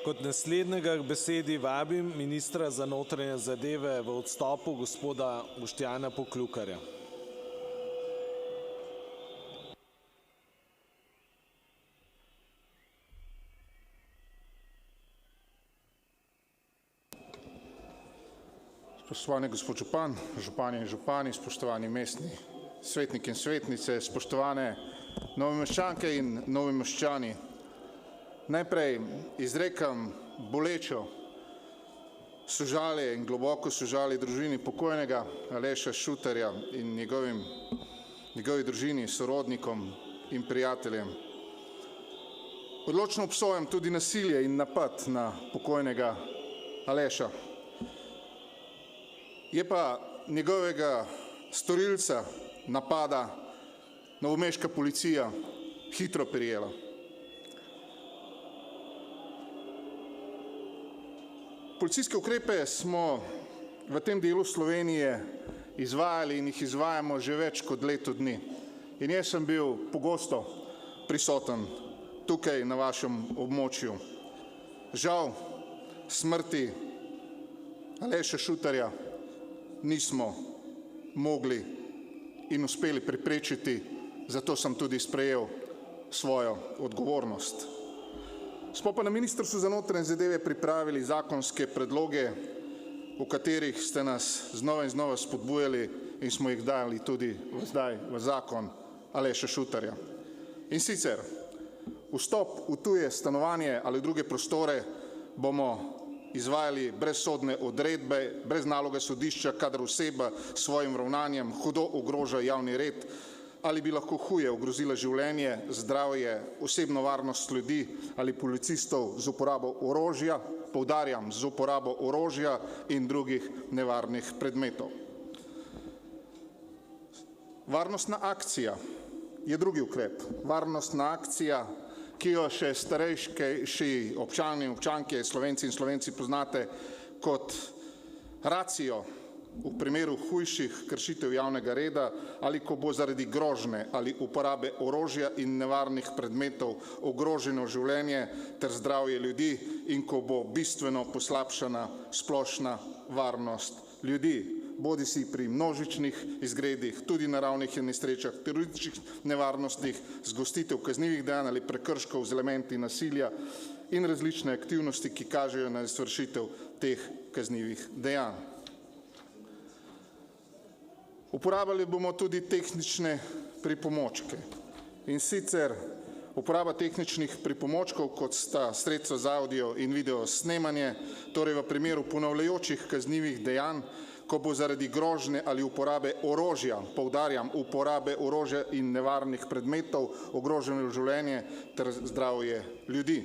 Kot naslednjega k besedi vabim ministra za notranje zadeve v odstopu gospoda Boštjana Poklukarja. Spoštovani gospod župan, županje in župani, spoštovani mestni svetniki in svetnice, spoštovane novomeščanke in novomeščani. Najprej izrekam bolečo sožalje in globoko sožalje družini pokojnega Aleša Šutarja in njegovi družini, sorodnikom in prijateljem. Odločno obsojam tudi nasilje in napad na pokojnega Aleša. Je pa njegovega storilca napada novomeška policija hitro prijela. Policijske ukrepe smo v tem delu Slovenije izvajali in jih izvajamo že več kot leto dni. In jaz sem bil pogosto prisoten tukaj na vašem območju. Žal smrti Aleša Šutarja nismo mogli in uspeli preprečiti, zato sem tudi sprejel svojo odgovornost. Smo pa na Ministrstvu za notranje zadeve pripravili zakonske predloge, v katerih ste nas znova in znova spodbujali in smo jih dali tudi zdaj v zakon Aleša Šutarja. In sicer vstop v tuje stanovanje ali druge prostore bomo izvajali brez sodne odredbe, brez naloge sodišča, kadar oseba s svojim ravnanjem hudo ogroža javni red ali bi lahko huje ogrozila življenje, zdravje, osebno varnost ljudi ali policistov z uporabo orožja, poudarjam, z uporabo orožja in drugih nevarnih predmetov. Varnostna akcija je drugi ukrep. Varnostna akcija, ki jo še starejši občani in občanke, Slovenci in Slovenci poznate kot racijo v primeru hujših kršitev javnega reda ali ko bo zaradi grožnje ali uporabe orožja in nevarnih predmetov ogroženo življenje ter zdravje ljudi in ko bo bistveno poslabšana splošna varnost ljudi, bodisi pri množičnih izgredih, tudi naravnih nesrečah, terorističnih nevarnostih, zgostitev kaznivih dejanj ali prekrškov z elementi nasilja in različne aktivnosti, ki kažejo na izvršitev teh kaznivih dejanj. Uporabljali bomo tudi tehnične pripomočke. In sicer uporaba tehničnih pripomočkov, kot sta sredstva za audio in video snemanje, torej v primeru ponavljajočih kaznivih dejanj, ko bo zaradi grožnje ali uporabe orožja, poudarjam, uporabe orožja in nevarnih predmetov ogroženo življenje ter zdravje ljudi.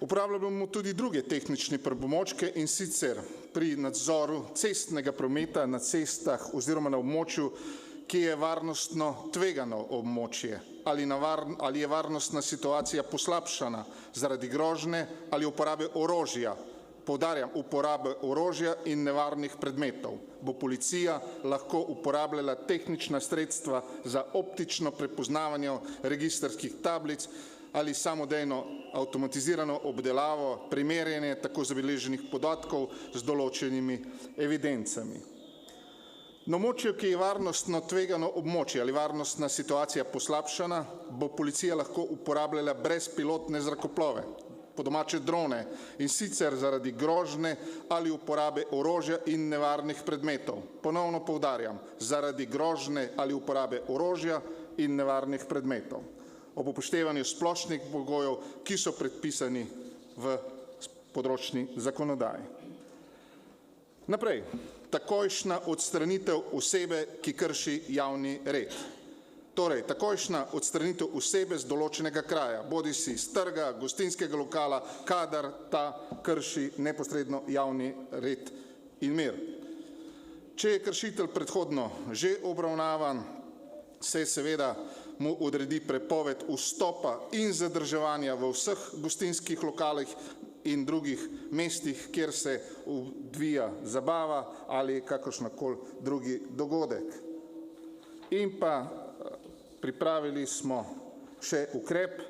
Uporabljali bomo tudi druge tehnične pripomočke in sicer pri nadzoru cestnega prometa na cestah oziroma na območju, ki je varnostno tvegano območje ali je varnostna situacija poslabšana zaradi grožnje ali uporabe orožja, poudarjam, uporabe orožja in nevarnih predmetov, bo policija lahko uporabljala tehnična sredstva za optično prepoznavanje registrskih tablic ali samodejno avtomatizirano obdelavo, primerjanje tako zabeleženih podatkov z določenimi evidencami. Na območju, ki je varnostno tvegano območje ali varnostna situacija poslabšana, bo policija lahko uporabljala brezpilotne zrakoplove, po domače drone, in sicer zaradi grožnje ali uporabe orožja in nevarnih predmetov. Ponovno poudarjam, zaradi grožnje ali uporabe orožja in nevarnih predmetov, ob upoštevanju splošnih pogojev, ki so predpisani v področni zakonodaji. Naprej, takojšnja odstranitev osebe, ki krši javni red. Torej, takojšnja odstranitev osebe z določenega kraja, bodisi s trga, gostinskega lokala, kadar ta krši neposredno javni red in mir. Če je kršitelj predhodno že obravnavan, se seveda mu odredi prepoved vstopa in zadrževanja v vseh gostinskih lokalih in drugih mestih, kjer se odvija zabava ali kakršnakoli drugi dogodek. In pa pripravili smo še ukrep,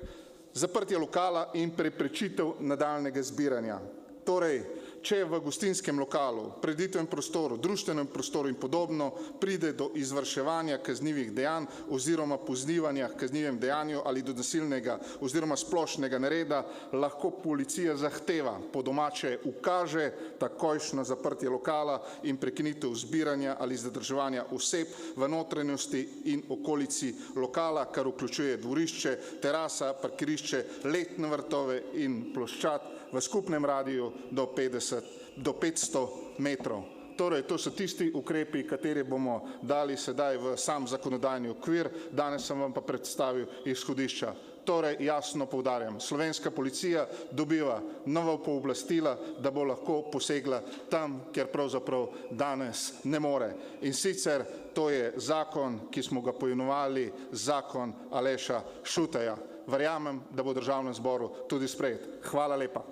Zaprtje lokala in preprečitev nadaljnega zbiranja. Torej, če v gostinskem lokalu, preditvenem prostoru, društvenem prostoru in podobno pride do izvrševanja kaznivih dejanj oziroma pozivanja k kaznivem dejanju ali do nasilnega oziroma splošnega nereda, lahko policija zahteva, po domače ukaže takojšnjo zaprtje lokala in prekinitev zbiranja ali zadrževanja oseb v notranjosti in okolici lokala, kar vključuje dvorišče, terasa, parkirišče, letne vrtove in ploščad v skupnem radiju do 500 metrov. Torej, to so tisti ukrepi, katere bomo dali sedaj v sam zakonodajni okvir, danes sem vam pa predstavil izhodišča. Torej, jasno poudarjam, slovenska policija dobiva nova pooblastila, da bo lahko posegla tam, kjer pravzaprav danes ne more. In sicer to je zakon, ki smo ga poimenovali zakon Aleša Šuteja. Verjamem, da bo v Državnem zboru tudi sprejet. Hvala lepa.